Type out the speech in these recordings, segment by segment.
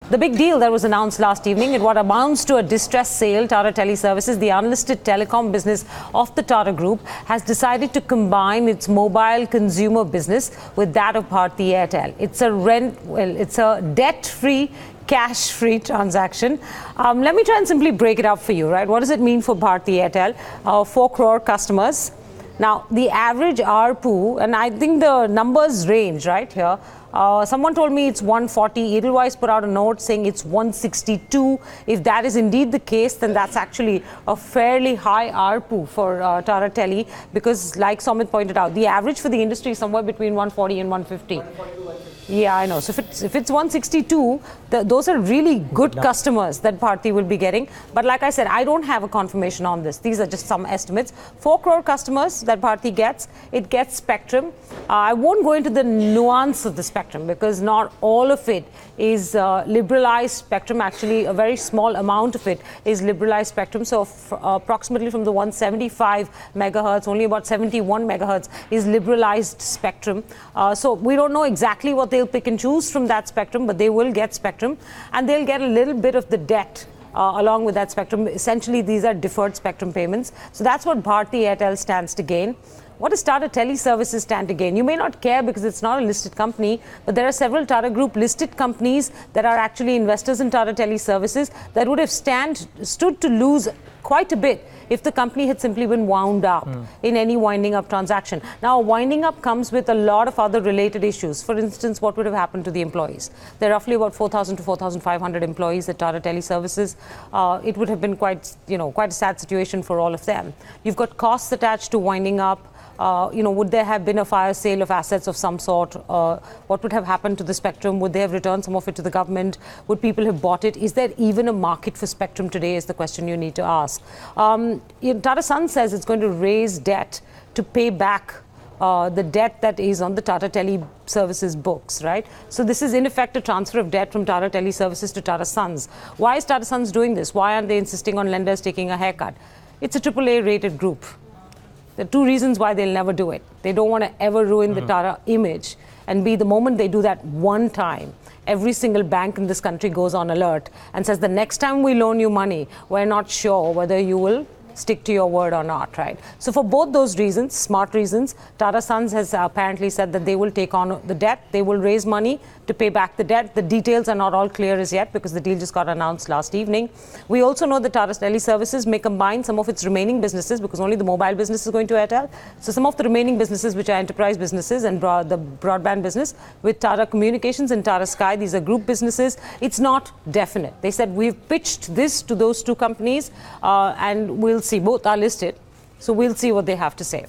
The big deal that was announced last evening in what amounts to a distressed sale, Tata Teleservices, the unlisted telecom business of the Tata Group, has decided to combine its mobile consumer business with that of Bharti Airtel. It's a debt-free, cash-free transaction. Let me try and simply break it up for you, right? What does it mean for Bharti Airtel? 4 crore customers. Now, the average ARPU, and I think the numbers range right here. Someone told me it's 140. Edelweiss put out a note saying it's 162. If that is indeed the case, then that's actually a fairly high ARPU for Tata Tele, because like Somit pointed out, the average for the industry is somewhere between 140 and 150. Yeah, I know. So if it's 162, those are really good customers that Bharti will be getting. But like I said, I don't have a confirmation on this. These are just some estimates. 4 crore customers that Bharti gets. It gets spectrum. I won't go into the nuance of the spectrum because not all of it is liberalized spectrum. Actually, a very small amount of it is liberalized spectrum. So approximately from the 175 megahertz, only about 71 megahertz is liberalized spectrum. So we don't know exactly what they'll pick and choose from that spectrum, but they will get spectrum, and they'll get a little bit of the debt along with that spectrum. Essentially, these are deferred spectrum payments. So that's what Bharti Airtel stands to gain. What does Tata Teleservices stand to gain? You may not care because it's not a listed company, but there are several Tata Group listed companies that are actually investors in Tata Teleservices that would have stood to lose quite a bit if the company had simply been wound up in any winding up transaction. Now, winding up comes with a lot of other related issues. For instance, what would have happened to the employees? There are roughly about 4,000 to 4,500 employees at Tata Teleservices. It would have been quite a sad situation for all of them. You've got costs attached to winding up. Would there have been a fire sale of assets of some sort? What would have happened to the spectrum? Would they have returned some of it to the government? Would people have bought it? Is there even a market for spectrum today is the question you need to ask. Tata Sons says it's going to raise debt to pay back the debt that is on the Tata Teleservices books, right? So this is in effect a transfer of debt from Tata Teleservices to Tata Sons. Why is Tata Sons doing this? Why aren't they insisting on lenders taking a haircut? It's a AAA rated group. There are 2 reasons why they'll never do it. They don't want to ever ruin the Tata image. And the moment they do that one time, every single bank in this country goes on alert and says, the next time we loan you money, we're not sure whether you will stick to your word or not, right? So for both those reasons, smart reasons, Tata Sons has apparently said that they will take on the debt. They will raise money to pay back the debt. The details are not all clear as yet because the deal just got announced last evening. We also know that Tata Teleservices may combine some of its remaining businesses because only the mobile business is going to Airtel. So some of the remaining businesses, which are enterprise businesses and the broadband business, with Tata Communications and Tata Sky, these are group businesses. It's not definite. They said we've pitched this to those 2 companies and we'll see. Both are listed, so we'll see what they have to say.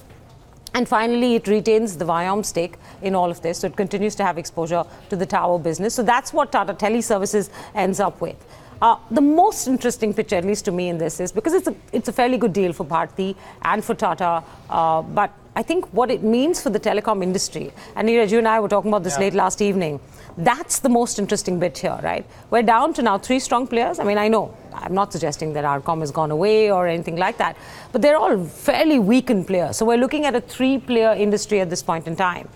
And finally, it retains the Viom stake in all of this, so it continues to have exposure to the tower business. So that's what Tata Teleservices ends up with. The most interesting picture, at least to me, in this is because it's a fairly good deal for Bharti and for Tata, but I think what it means for the telecom industry, and Neeraj, you and I were talking about this late last evening, that's the most interesting bit here, right? We're down to now 3 strong players. I mean, I know, I'm not suggesting that Arcom has gone away or anything like that, but they're all fairly weakened players. So we're looking at a 3-player industry at this point in time.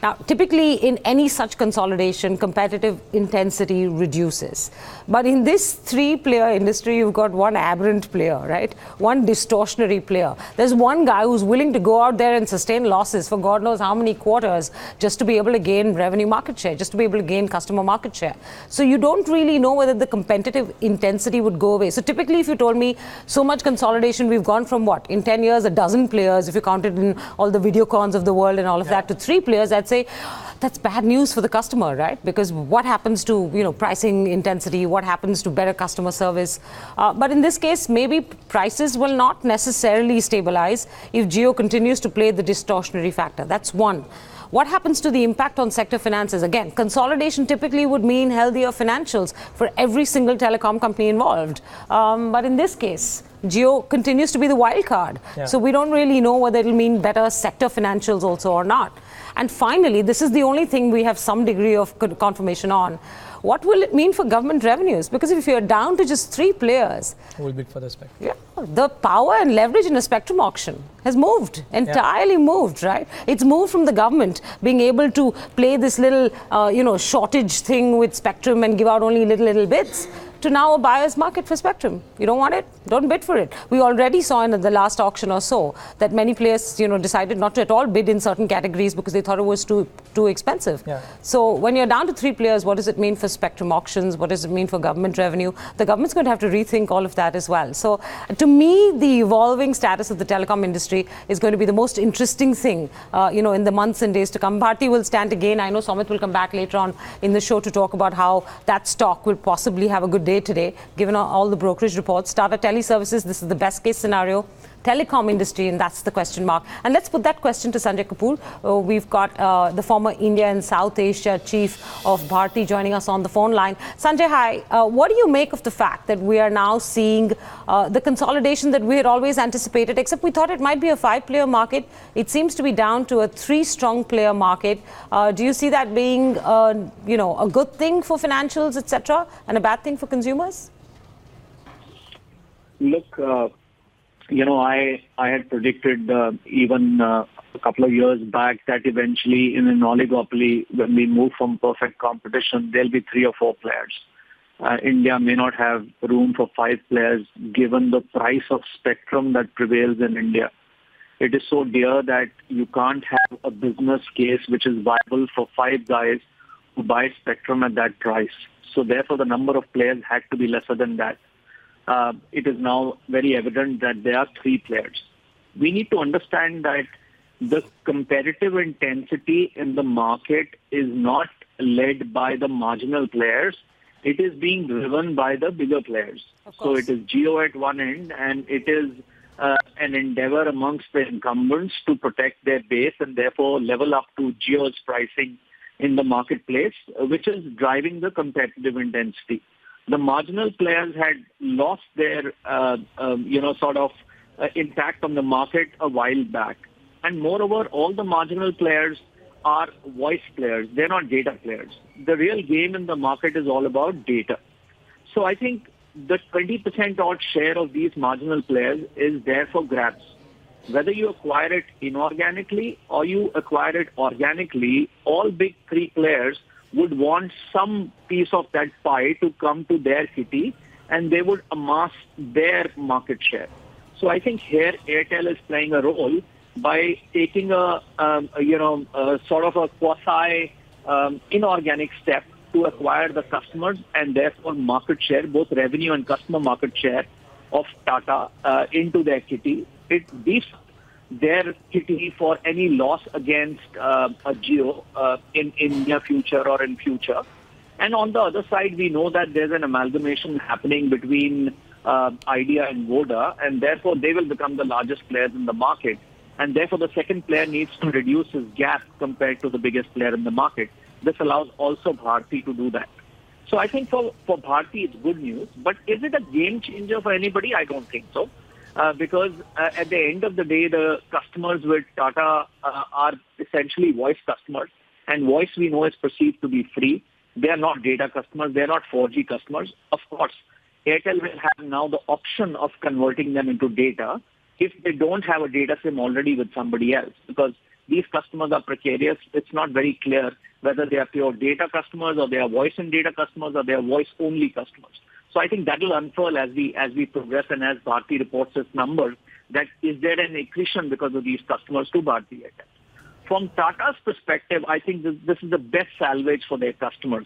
Now, typically in any such consolidation, competitive intensity reduces. But in this 3-player industry, you've got one aberrant player, right? One distortionary player. There's one guy who's willing to go out there and sustain losses for God knows how many quarters just to be able to gain revenue market share, just to be able to gain customer market share. So you don't really know whether the competitive intensity would go away. So typically, if you told me so much consolidation, we've gone from what? In 10 years, a dozen players, if you counted in all the Videocons of the world and all of that, to 3 players, I'd say that's bad news for the customer, right? Because what happens to pricing intensity? What happens to better customer service? But in this case, maybe prices will not necessarily stabilize if Jio continues to play the distortionary factor. That's one. What happens to the impact on sector finances? Again, consolidation typically would mean healthier financials for every single telecom company involved. But in this case, Jio continues to be the wild card. So we don't really know whether it'll mean better sector financials also or not. And finally, this is the only thing we have some degree of confirmation on. What will it mean for government revenues? Because if you're down to just 3 players, who will bid for the spectrum? Yeah. The power and leverage in a spectrum auction has moved, entirely moved, right? It's moved from the government being able to play this little, shortage thing with spectrum and give out only little bits, to now a buyer's market for spectrum. You don't want it? Don't bid for it. We already saw in the last auction or so that many players, decided not to at all bid in certain categories because they thought it was too expensive. Yeah. So when you're down to 3 players, what does it mean for spectrum auctions? What does it mean for government revenue? The government's going to have to rethink all of that as well. So to me, the evolving status of the telecom industry is going to be the most interesting thing, in the months and days to come. Bharti will stand again. I know Somit will come back later on in the show to talk about how that stock will possibly have a good day today, given all the brokerage reports. Tata Teleservices, this is the best case scenario. Telecom industry, and that's the question mark. And let's put that question to Sanjay Kapoor. We've got the former India and South Asia chief of Bharti joining us on the phone line. Sanjay, hi. What do you make of the fact that we are now seeing the consolidation that we had always anticipated, except we thought it might be a 5-player market? It seems to be down to a 3-strong player market. Do you see that being, a good thing for financials, etc., and a bad thing for consumers? Look, I had predicted even a couple of years back that eventually in an oligopoly, when we move from perfect competition, there'll be 3 or 4 players. India may not have room for 5 players given the price of spectrum that prevails in India. It is so dear that you can't have a business case which is viable for 5 guys who buy spectrum at that price. So therefore, the number of players had to be lesser than that. It is now very evident that there are 3 players. We need to understand that the competitive intensity in the market is not led by the marginal players. It is being driven by the bigger players. So it is Jio at one end, and it is an endeavor amongst the incumbents to protect their base and therefore level up to Jio's pricing in the marketplace, which is driving the competitive intensity. The marginal players had lost their, impact on the market a while back. And moreover, all the marginal players are voice players. They're not data players. The real game in the market is all about data. So I think the 20% odd share of these marginal players is there for grabs. Whether you acquire it inorganically or you acquire it organically, all big 3 players would want some piece of that pie to come to their kitty, and they would amass their market share. So I think here Airtel is playing a role by taking a sort of a quasi inorganic step to acquire the customers and therefore market share, both revenue and customer market share of Tata into their kitty. It beefs their kitty for any loss against a Jio in near future or in future. And on the other side, we know that there's an amalgamation happening between Idea and Voda, and therefore they will become the largest players in the market. And therefore the second player needs to reduce his gap compared to the biggest player in the market. This allows also Bharti to do that. So I think for Bharti it's good news. But is it a game changer for anybody? I don't think so. Because at the end of the day, the customers with Tata are essentially voice customers. And voice, we know, is perceived to be free. They are not data customers. They are not 4G customers. Of course, Airtel will have now the option of converting them into data if they don't have a data SIM already with somebody else. Because these customers are precarious. It's not very clear whether they are pure data customers or they are voice and data customers or they are voice-only customers. So I think that will unfurl as we progress and as Bharti reports its numbers, that is there an accretion because of these customers to Bharti Airtel. From Tata's perspective, I think this is the best salvage for their customers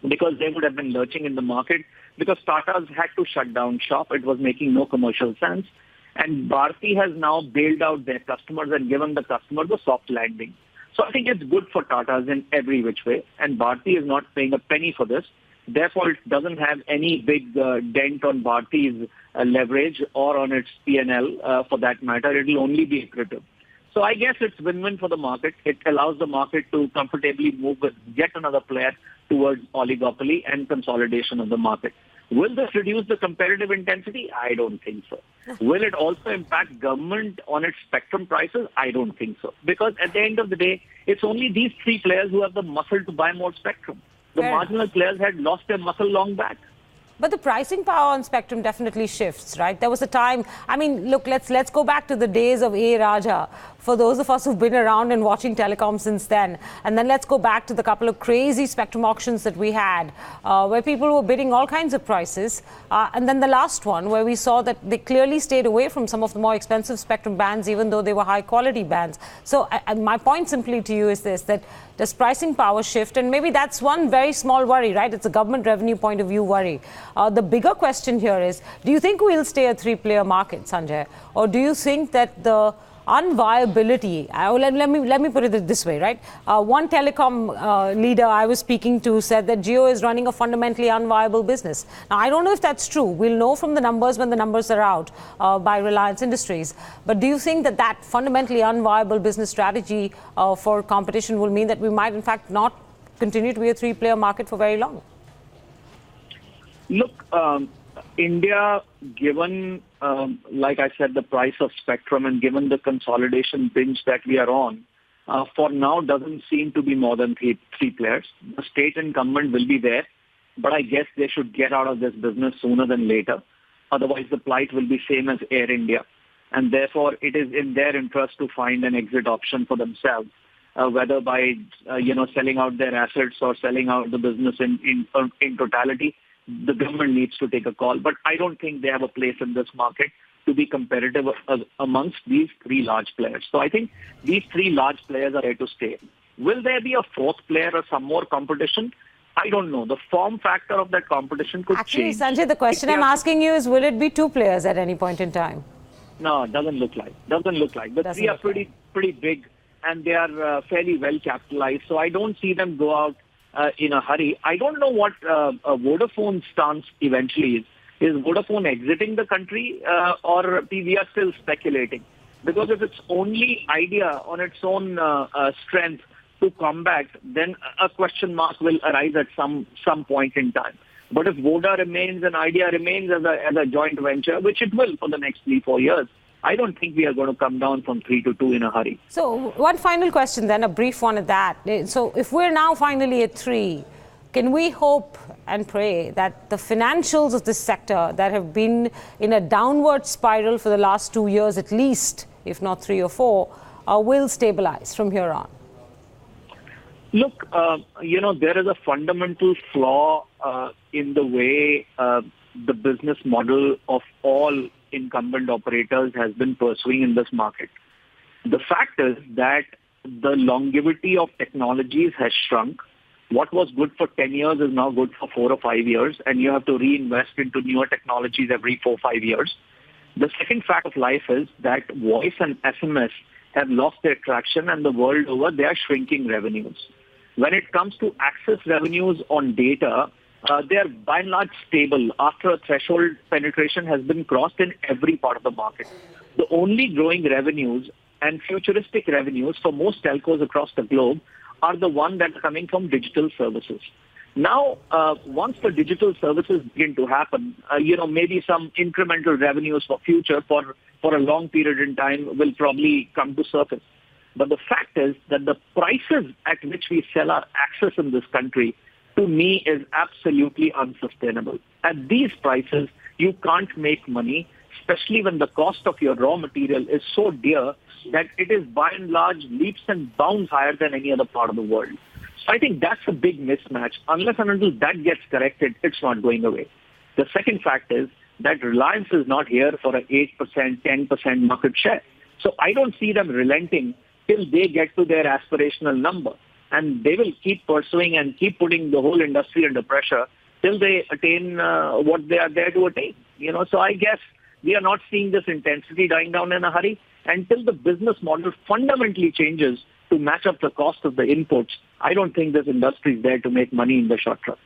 because they would have been lurching in the market because Tata's had to shut down shop. It was making no commercial sense. And Bharti has now bailed out their customers and given the customers a soft landing. So I think it's good for Tata's in every which way. And Bharti is not paying a penny for this. Therefore, it doesn't have any big dent on Bharti's leverage or on its P&L for that matter. It will only be accretive. So I guess it's win-win for the market. It allows the market to comfortably move with yet another player towards oligopoly and consolidation of the market. Will this reduce the competitive intensity? I don't think so. Will it also impact government on its spectrum prices? I don't think so. Because at the end of the day, it's only these 3 players who have the muscle to buy more spectrum. The marginal players had lost their muscle long back. But the pricing power on spectrum definitely shifts, right? There was a time, I mean, look, let's go back to the days of A. Raja, for those of us who've been around and watching telecom since then. And then let's go back to the couple of crazy spectrum auctions that we had, where people were bidding all kinds of prices. And then the last one, where we saw that they clearly stayed away from some of the more expensive spectrum bands, even though they were high quality bands. So my point simply to you is this, that does pricing power shift? And maybe that's one very small worry, right? It's a government revenue point of view worry. The bigger question here is, do you think we'll stay a three-player market, Sanjay? Or do you think that the unviability, let me put it this way, right? One telecom leader I was speaking to said that Jio is running a fundamentally unviable business. Now, I don't know if that's true. We'll know from the numbers when the numbers are out by Reliance Industries. But do you think that that fundamentally unviable business strategy for competition will mean that we might, in fact, not continue to be a three-player market for very long? Look, India, given, like I said, the price of spectrum and given the consolidation binge that we are on, for now doesn't seem to be more than three players. The state incumbent will be there, but I guess they should get out of this business sooner than later. Otherwise, the plight will be same as Air India. And therefore, it is in their interest to find an exit option for themselves, whether by, selling out their assets or selling out the business in totality. The government needs to take a call, but I don't think they have a place in this market to be competitive amongst these three large players. So I think these three large players are here to stay. Will there be a fourth player or some more competition? I don't know. The form factor of that competition could change. Actually, Sanjay, the question I'm asking you is, will it be two players at any point in time? No, it doesn't look like. The three are pretty big, and they are fairly well capitalized. So I don't see them go out in a hurry. I don't know what Vodafone's stance eventually is. Is Vodafone exiting the country or we are still speculating? Because if it's only Idea on its own strength to combat, then a question mark will arise at some point in time. But if Voda remains and Idea remains as a joint venture, which it will for the next 3-4 years, I don't think we are going to come down from 3 to 2 in a hurry. So one final question then, a brief one at that. So if we're now finally at 3, can we hope and pray that the financials of this sector that have been in a downward spiral for the last 2 years at least, if not 3 or 4, will stabilize from here on? Look, there is a fundamental flaw in the way the business model of all incumbent operators has been pursuing in this market. The fact is that the longevity of technologies has shrunk. What was good for 10 years is now good for 4 or 5 years, and you have to reinvest into newer technologies every 4 or 5 years. The second fact of life is that voice and SMS have lost their traction, and the world over, they are shrinking revenues. When it comes to access revenues on data, they are by and large stable after a threshold penetration has been crossed in every part of the market. The only growing revenues and futuristic revenues for most telcos across the globe are the ones that are coming from digital services. Now, once the digital services begin to happen, maybe some incremental revenues for future for a long period in time will probably come to surface. But the fact is that the prices at which we sell our access in this country, to me, is absolutely unsustainable. At these prices, you can't make money, especially when the cost of your raw material is so dear that it is by and large leaps and bounds higher than any other part of the world. So I think that's a big mismatch. Unless and until that gets corrected, it's not going away. The second fact is that Reliance is not here for an 8%, 10% market share. So I don't see them relenting till they get to their aspirational number. And they will keep pursuing and keep putting the whole industry under pressure till they attain what they are there to attain. So I guess we are not seeing this intensity dying down in a hurry. Until the business model fundamentally changes to match up the cost of the inputs, I don't think this industry is there to make money in the short run.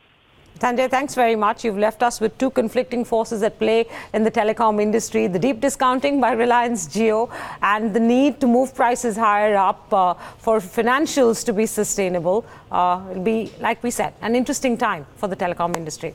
Sanjay, thanks very much. You've left us with two conflicting forces at play in the telecom industry, the deep discounting by Reliance Jio and the need to move prices higher up for financials to be sustainable. It'll be, like we said, an interesting time for the telecom industry.